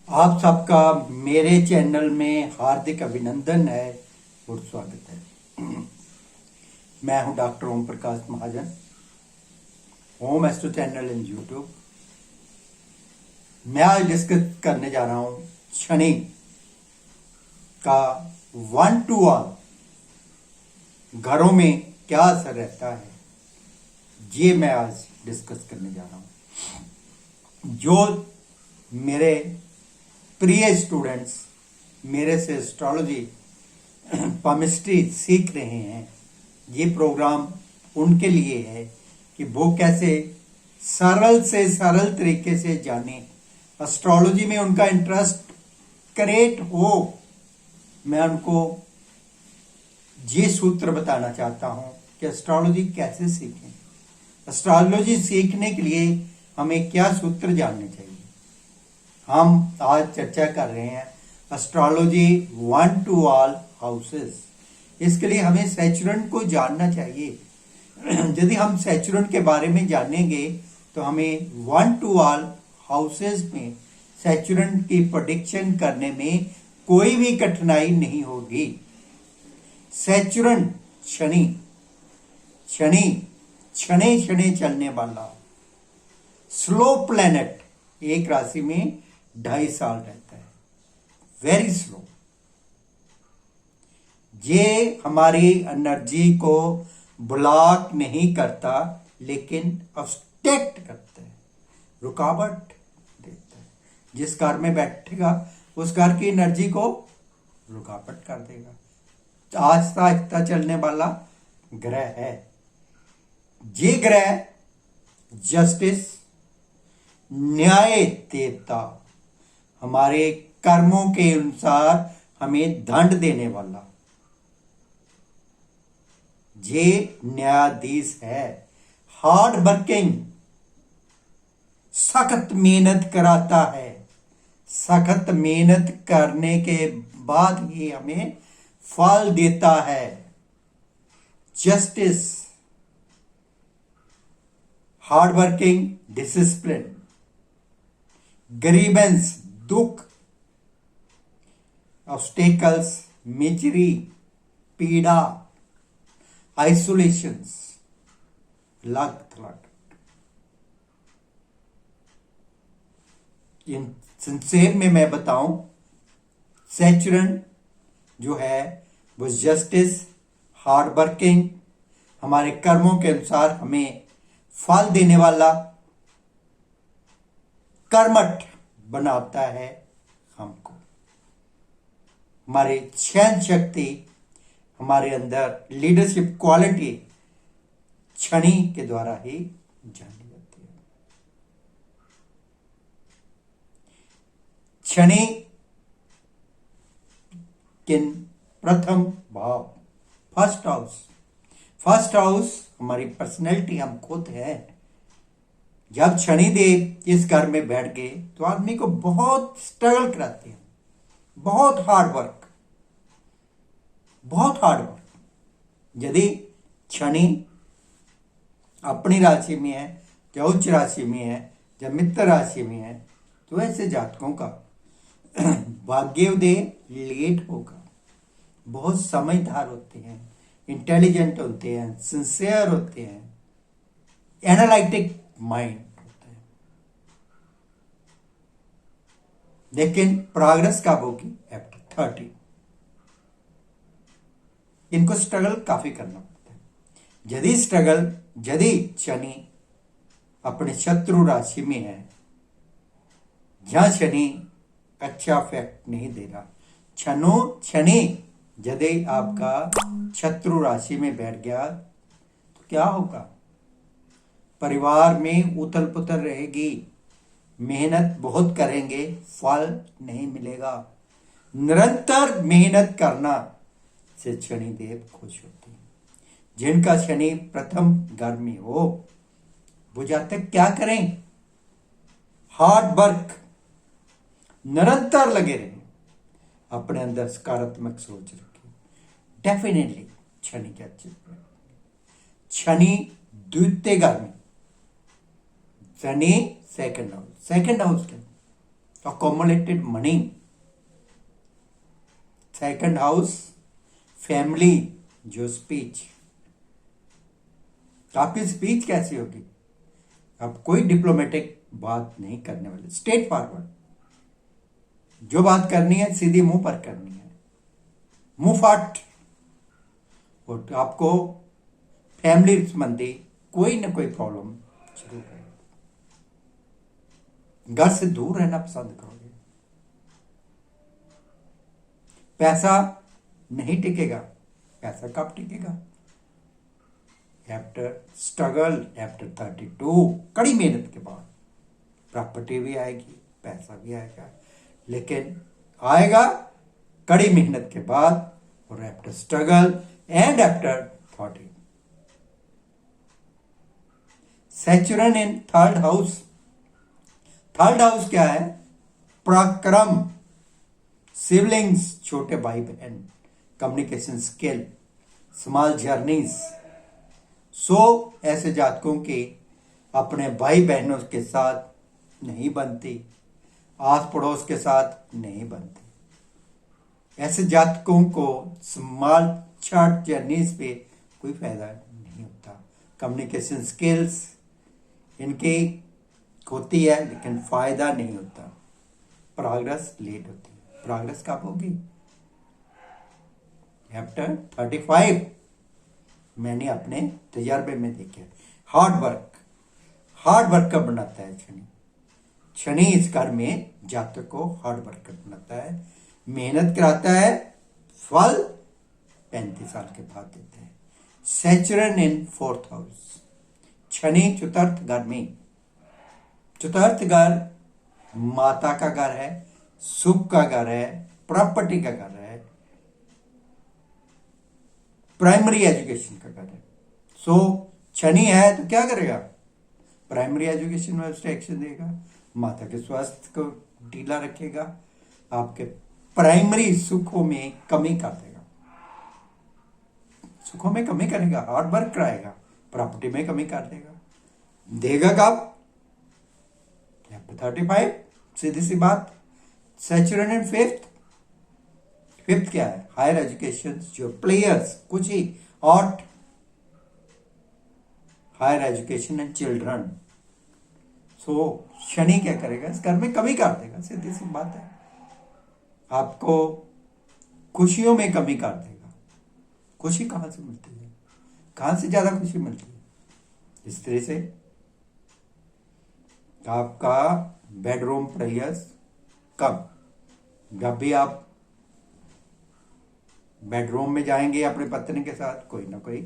आप सबका मेरे चैनल में हार्दिक अभिनंदन है और स्वागत है। मैं हूं doctor Om Prakash Mahajan, home astro channel in YouTube. मैं आज डिस्कस करने जा रहा हूं शनि का 1 to all घरों में क्या असर रहता है, ये मैं आज डिस्कस करने जा रहा हूं। जो मेरे प्रिय स्टूडेंट्स मेरे से एस्ट्रोलॉजी पामिस्ट्री सीख रहे हैं, ये प्रोग्राम उनके लिए है कि वो कैसे सरल से सरल तरीके से जाने, एस्ट्रोलॉजी में उनका इंटरेस्ट क्रिएट हो। मैं उनको ये सूत्र बताना चाहता हूं कि एस्ट्रोलॉजी कैसे सीखें। एस्ट्रोलॉजी सीखने के लिए हमें क्या सूत्र जानने चाहिए। हम आज चर्चा कर रहे हैं एस्ट्रोलॉजी 1 to all हाउसेस। इसके लिए हमें सैचुरन को जानना चाहिए। यदि हम सैचुरन के बारे में जानेंगे तो हमें 1 to all हाउसेस में सैचुरन की प्रेडिक्शन करने में कोई भी कठिनाई नहीं होगी। सैचुरन शनि शनि क्षणे क्षणे चलने वाला स्लो प्लैनेट, एक राशि में 2.5 साल रहता है, वेरी स्लो। ये हमारी एनर्जी को ब्लॉक नहीं करता लेकिन ऑब्स्ट्रक्ट करता है, रुकावट देता है। जिस घर में बैठेगा उस घर की एनर्जी को रुकावट कर देगा। आहिस्ता आहिस्ता चलने वाला ग्रह है। ये ग्रह जस्टिस, न्याय देवता, हमारे कर्मों के अनुसार हमें दंड देने वाला ये न्यायाधीश है। हार्ड वर्किंग, सख्त मेहनत कराता है। सख्त मेहनत करने के बाद ही हमें फल देता है। Justice, hard working, discipline, grievance, दुख, ऑब्स्टेकल्स, मिजरी, पीड़ा, आइसोलेशंस, लक थलट। इन संक्षेप में मैं बताऊं, सैचुरन जो है वो जस्टिस, हार्ड वर्किंग, हमारे कर्मों के अनुसार हमें फल देने वाला, कर्मठ बनाता है हमको। हमारी सहन शक्ति, हमारे अंदर लीडरशिप क्वालिटी शनि के द्वारा ही जानी जाती है। शनि किन प्रथम भाव, फर्स्ट हाउस। फर्स्ट हाउस हमारी पर्सनैलिटी, हम खुद है। जब शनिदेव इस घर में बैठ गए तो आदमी को बहुत स्ट्रगल कराते हैं, बहुत हार्ड वर्क, बहुत हार्ड वर्क। यदि शनि अपनी राशि में है या उच्च राशि में है या मित्र राशि में है तो ऐसे जातकों का भाग्योदय लेट होगा। बहुत समझदार होते हैं, इंटेलिजेंट होते हैं, सिंसियर होते हैं, एनालिटिक माइंड होता है। लेकिन प्रोग्रेस कब होगी? आफ्टर 30। इनको स्ट्रगल काफी करना पड़ता है। यदि शनि अपने शत्रु राशि में है, जहां शनि अच्छा इफेक्ट नहीं दे रहा, शनि यदि आपका शत्रु राशि में बैठ गया तो क्या होगा? परिवार में उथल पुथल रहेगी, मेहनत बहुत करेंगे, फल नहीं मिलेगा। निरंतर मेहनत करना से शनिदेव खुश होते हैं। जिनका शनि प्रथम घर में हो वो जातक क्या करें? हार्ड वर्क, निरंतर लगे रहें, अपने अंदर सकारात्मक सोच रखें, डेफिनेटली शनि के अच्छे। शनि द्वितीय घर में, शनि सेकंड हाउस के accumulated money. Second house family, जो स्पीच, आपकी स्पीच कैसी होगी? आप कोई डिप्लोमेटिक बात नहीं करने वाले, स्ट्रेट फॉरवर्ड, जो बात करनी है सीधी मुंह पर करनी है, मुंह फाट। और आपको फैमिली संबंधी कोई ना कोई प्रॉब्लम जरूर है। घर से दूर रहना पसंद करोगे। पैसा नहीं टिकेगा। पैसा कब टिकेगा? आफ्टर स्ट्रगल, आफ्टर 32, कड़ी मेहनत के बाद प्रॉपर्टी भी आएगी, पैसा भी आएगा, लेकिन आएगा कड़ी मेहनत के बाद और after struggle and after 30। Saturn in third house. Third house क्या है? पराक्रम, सिबलिंग्स, छोटे भाई बहन, कम्युनिकेशन स्किल, स्मॉल जर्नीज। ऐसे जातकों के अपने भाई बहनों के साथ नहीं बनती, आस पड़ोस के साथ नहीं बनती। ऐसे जातकों को स्मॉल शॉर्ट जर्नीज पे कोई फायदा नहीं होता। कम्युनिकेशन स्किल्स इनकी होती है लेकिन फायदा नहीं होता। प्रोग्रेस लेट होती है। प्रोग्रेस कब होगी? आफ्टर 35। मैंने अपने तजर्बे में देखा। हार्ड वर्क कब बनाता है शनि? शनि इस घर में जातक को हार्ड वर्क बनाता है, मेहनत कराता है, फल 35 साल के बाद देते हैं। सैचुरन इन फोर्थ हाउस। शनि चतुर्थ घर में, चतुर्थ घर माता का घर है, सुख का घर है, प्रॉपर्टी का घर है, प्राइमरी एजुकेशन का घर है। शनि है तो क्या करेगा? प्राइमरी एजुकेशन में उससे एक्शन देगा, माता के स्वास्थ्य को ढीला रखेगा, आपके प्राइमरी सुखों में कमी कर देगा, सुखों में कमी करेगा, हार्ड वर्क कराएगा, प्रॉपर्टी में कमी कर देगा कब? 35। सीधी सी बात। सैचुरन एंड फिफ्थ क्या है? हायर एजुकेशन, जो प्लेयर्स, कुछ ही art, higher education and children. शनि क्या करेगा? इस घर में कमी कर देगा, सीधी सी बात है। आपको खुशियों में कमी कर देगा। खुशी कहां से मिलती है? कहां से ज्यादा खुशी मिलती है? इस तरह से आपका बेडरूम प्रेयर्स कब? जब भी आप बेडरूम में जाएंगे अपने पत्नी के साथ, कोई ना कोई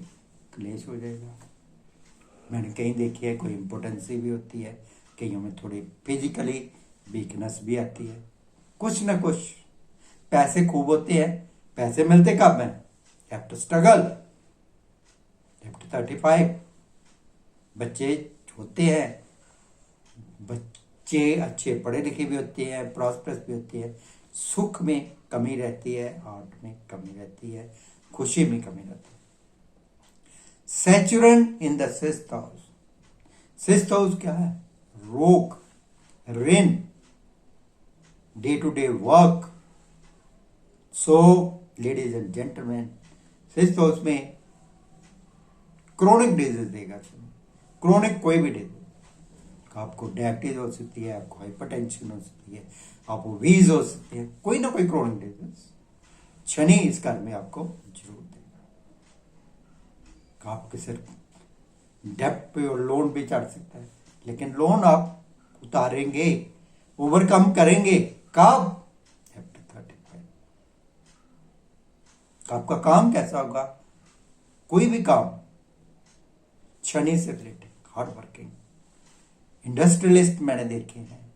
क्लेश हो जाएगा। मैंने कहीं देखी है, कोई इम्पोर्टेंसी भी होती है, कईयों में थोड़ी फिजिकली वीकनेस भी आती है, कुछ ना कुछ। पैसे खूब होते हैं, पैसे मिलते कब हैं? After struggle, after 35। बच्चे होते हैं, बच्चे अच्छे पढ़े लिखे भी होते हैं, प्रॉस्परस भी होते हैं, सुख में कमी रहती है, आर्ट में कमी रहती है, खुशी में कमी रहती है। Saturn in the sixth house. Sixth house क्या है? रोग, ऋण, day to day work. Ladies and gentleman, sixth house में क्रोनिक डिजीज देगा। क्रोनिक कोई भी डिजीज, आपको डायबिटीज हो सकती है, आपको हाइपरटेंशन हो सकती है, आपको वीज हो सकती है, कोई ना कोई क्रोनिक डिजीज शनि इस घर में आपको जरूर देगा। आपके सिर डेप्थ पे और लोन भी चढ़ सकता है, लेकिन लोन आप उतारेंगे, ओवरकम करेंगे कब? आफ्टर 35। आपका काम कैसा होगा? कोई भी काम शनि से रिलेटेड, हार्ड वर्किंग। इंडस्ट्रियलिस्ट मैंने देखे हैं,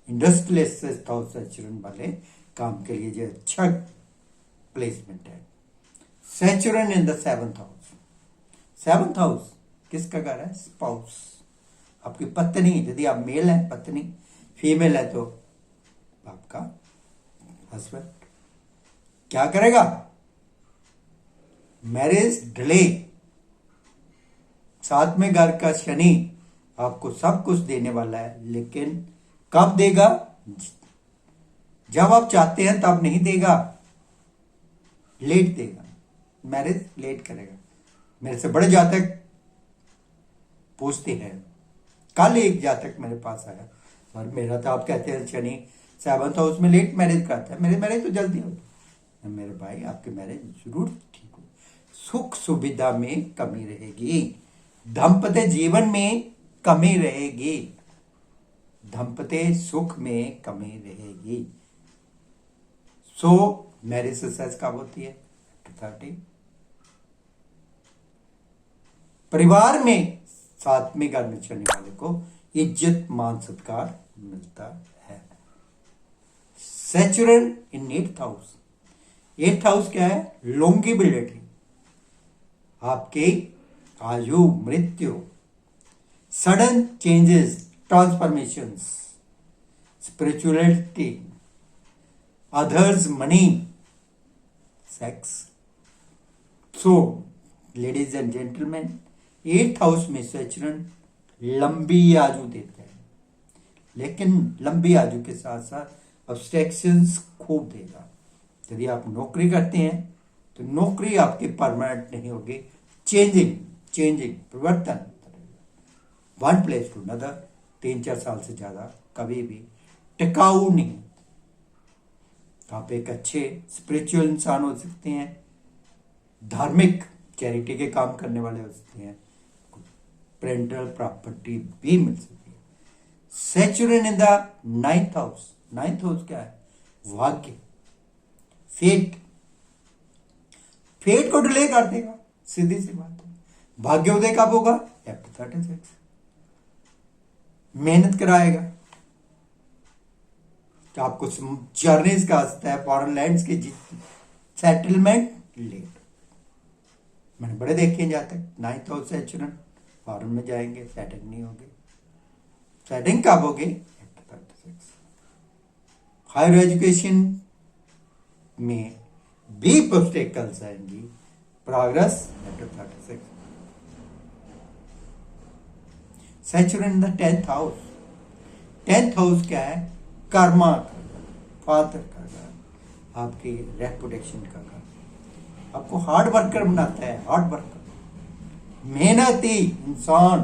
इंडस्ट्रियलिस्ट से सैचुरन वाले काम के लिए जो अच्छा प्लेसमेंट है। Saturn in the seventh house. Seventh house किसका घर है? स्पाउस, आपकी पत्नी। यदि आप मेल है पत्नी, फीमेल है तो आपका हस्बैंड। क्या करेगा? Marriage delay. साथ में घर का शनि आपको सब कुछ देने वाला है, लेकिन कब देगा? जब आप चाहते हैं तब नहीं देगा, लेट देगा, मैरिज लेट करेगा। मेरे से बड़े जातक पूछते हैं, कल एक जातक मेरे पास आया और मेरा तो आप कहते हैं शनि 7th हाउस में लेट मैरिज करता है, मेरी मैरिज तो जल्दी होगी। मेरे भाई आपकी मैरिज जरूर ठीक हो, सुख सुविधा में कमी रहेगी, दाम्पत्य जीवन में कमी रहेगी, दाम्पत्य सुख में कमी रहेगी। सो मैरिज सक्सेस कब होती है? 30। परिवार में 7वें घर में चलने वाले को इज्जत मान सत्कार मिलता है। सैचुरन इन 8th हाउस। 8th हाउस क्या है? लॉन्गिबिलिटी, आपकी आयु, मृत्यु, sudden changes, transformations, spirituality, others, money, sex. So ladies and gentleman, 8th house में सैचुरन लंबी आयु देता है, लेकिन लंबी आयु के साथ साथ ऑब्स्ट्रैक्शंस खूब देगा। यदि आप नौकरी करते हैं तो नौकरी आपकी परमानेंट नहीं होगी, चेंजिंग परिवर्तन, वन प्लेस टू अनदर, 3-4 साल से ज्यादा कभी भी टिकाऊ नहीं। आप एक अच्छे स्पिरिचुअल इंसान हो सकते हैं, धार्मिक चैरिटी के काम करने वाले हो सकते हैं, पेरेंटल प्रॉपर्टी भी मिल सकती है। Saturn in the 9th house. 9th house क्या है? भाग्य, फेट। फेट को डिले कर देगा, सीधी सी बात है। भाग्योदय कब होगा? After 36। मेहनत कराएगा, तो आपको जर्नीज का सकता है, फॉरेन लैंड्स की सेटलमेंट लेट। मैंने बड़े देखे जाते 9th हाउस सैचुरन, फॉरेन में जाएंगे, सेटिंग नहीं होगी। सेटिंग कब होगी? After 36। हायर एजुकेशन में भी ऑब्स्टेकल्स आएंगी, progress After 36। Saturn in the 10th house. 10th house क्या है? कर्मा का, फादर का घर, आपकी रेपुटेशन का घर, आपको हार्ड वर्कर बनाता है, हार्ड वर्कर, मेहनती इंसान।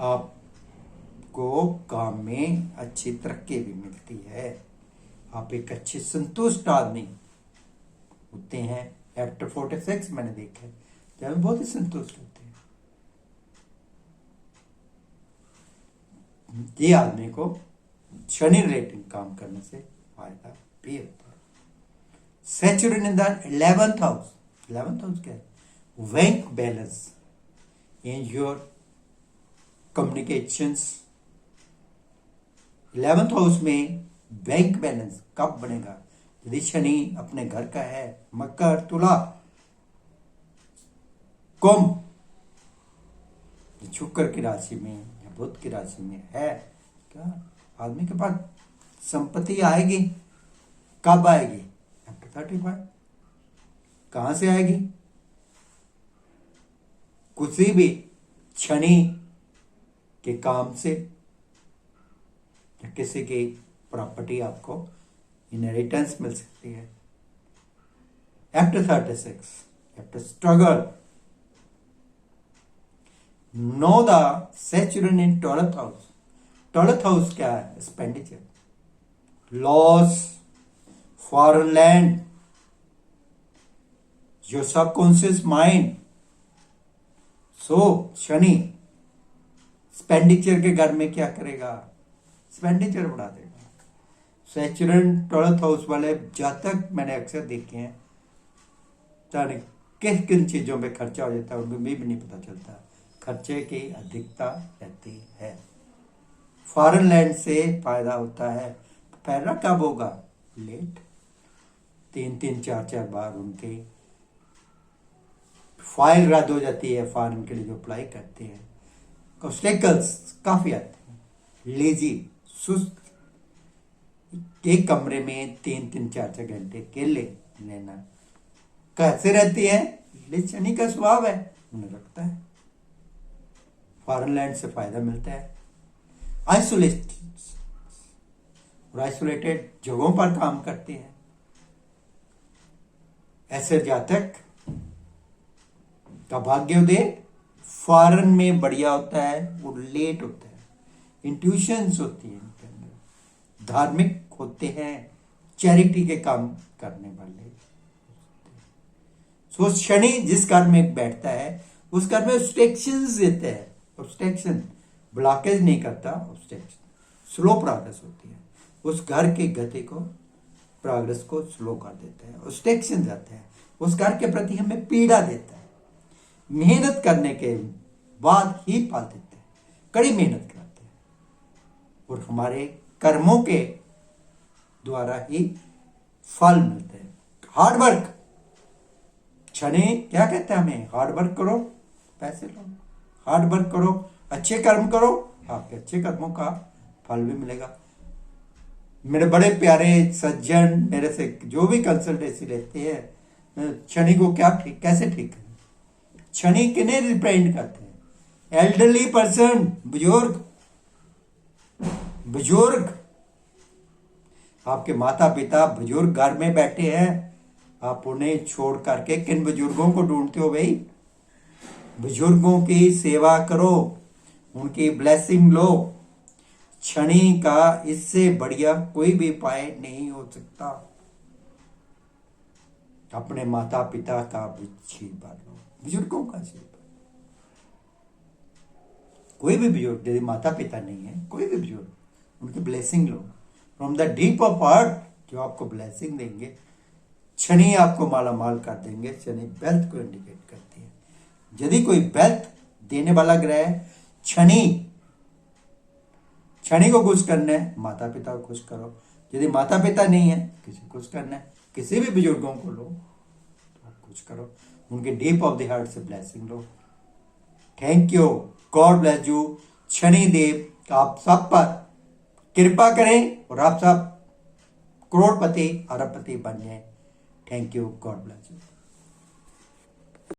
आपको काम में अच्छी तरक्की भी मिलती है, आप एक अच्छे संतुष्ट आदमी होते हैं। After 46 मैंने देखा है, जब बहुत ही संतुष्ट होते हैं। ये आदमी को शनि रिलेटेड काम करने से फायदा भी होता है। Saturn in the 11th house. 11th house क्या है? Bank balance in your communications. 11th house में बैंक बैलेंस कब बनेगा? यदि शनि अपने घर का है, मकर, तुला, कुंभ, शुक्र की राशि में या बुध की राशि में है, क्या आदमी के पास संपत्ति आएगी? कब आएगी? After 35। कहां से आएगी? किसी भी शनि के काम से, या किसी की प्रॉपर्टी आपको इनहेरिटेंस मिल सकती है। After 36, after struggle। Know the Saturn in 12th house। 12th house क्या है? Expenditure, loss, foreign land, your subconscious mind. So Shani expenditure के घर में क्या करेगा? एक्सपेंडिचर बढ़ा देगा। सैचुरन 12th हाउस वाले जातक मैंने अक्सर देखे हैं, जाने किन किन चीजों पे खर्चा हो जाता है उनको भी नहीं पता चलता, खर्चे की अधिकता रहती है। फॉरेन लैंड से फायदा होता है, फायदा कब होगा? लेट, 3-3, 4-4 बार उनके फाइल रद्द हो जाती है फॉरेन के लिए जो अप्लाई करते हैं। ऑब्स्टेकल्स काफी आते हैं, लेजी, सुस्त, एक कमरे में 3-3, 4-4 घंटे अकेले लेना। कैसे रहती है? शनि का स्वभाव है, उन्हें लगता है फॉरेन लैंड से फायदा मिलता है। आइसोलेट और आइसोलेटेड जगहों पर काम करते हैं। ऐसे जातक का भाग्योदय फॉरेन में बढ़िया होता है, वो लेट होता है, इंट्यूशंस होती है इनके अंदर, धार्मिक होते हैं, चैरिटी के काम करने वाले। सो शनि जिस घर में बैठता है उस घर में ऑब्स्ट्रक्शंस देते हैं, ऑब्स्ट्रक्शन ब्लॉकेज नहीं करता, ऑब्स्ट्रक्शन स्लो प्रोग्रेस होती है, उस घर की गति को प्रोग्रेस को स्लो कर देता है, ऑब्स्ट्रक्शन जाते हैं, उस घर के प्रति हमें पीड़ा देता है। मेहनत करने के बाद ही फल देते हैं, कड़ी मेहनत करते हैं और हमारे कर्मों के द्वारा ही फल मिलते हैं। हार्ड वर्क, शनि क्या कहते हैं हमें, हार्ड वर्क करो पैसे लो, हार्ड वर्क करो, अच्छे कर्म करो, आपके अच्छे कर्मों का फल भी मिलेगा। मेरे बड़े प्यारे सज्जन मेरे से जो भी कंसल्टेंसी लेते हैं, शनि को क्या ठीक कैसे ठीक करें, शनि किन्हें रिप्रेजेंट करते हैं, एल्डरली पर्सन, बुजुर्ग, बुजुर्ग, आपके माता पिता बुजुर्ग घर में बैठे हैं, आप उन्हें छोड़ करके किन बुजुर्गों को ढूंढते हो भाई? बुजुर्गों की सेवा करो, उनकी ब्लेसिंग लो। शनि का इससे बढ़िया कोई भी उपाय नहीं हो सकता। अपने माता पिता का आशीर्वाद लो, बुजुर्गों का आशीर्वाद। कोई भी बुजुर्ग, यदि माता पिता नहीं है, कोई भी बुजुर्ग, उनकी blessing low from the deep of heart, जो आपको ब्लेसिंग देंगे। शनि आपको माला माल कर देंगे। शनि वेल्थ को इंडिकेट करती है। यदि कोई वेल्थ देने वाला ग्रह है शनि, शनि को खुश करना है, माता पिता को खुश करो। यदि माता पिता नहीं है, किसी को खुश करना है, किसी भी बुजुर्गों को लो तो आप खुश करो, उनके डीप ऑफ द हार्ट से ब्लेसिंग लो। Thank you, god bless you. Shani Dev आप सब पर कृपा करें और आप सब करोड़पति अरबपति बन जाए। Thank you, god bless you.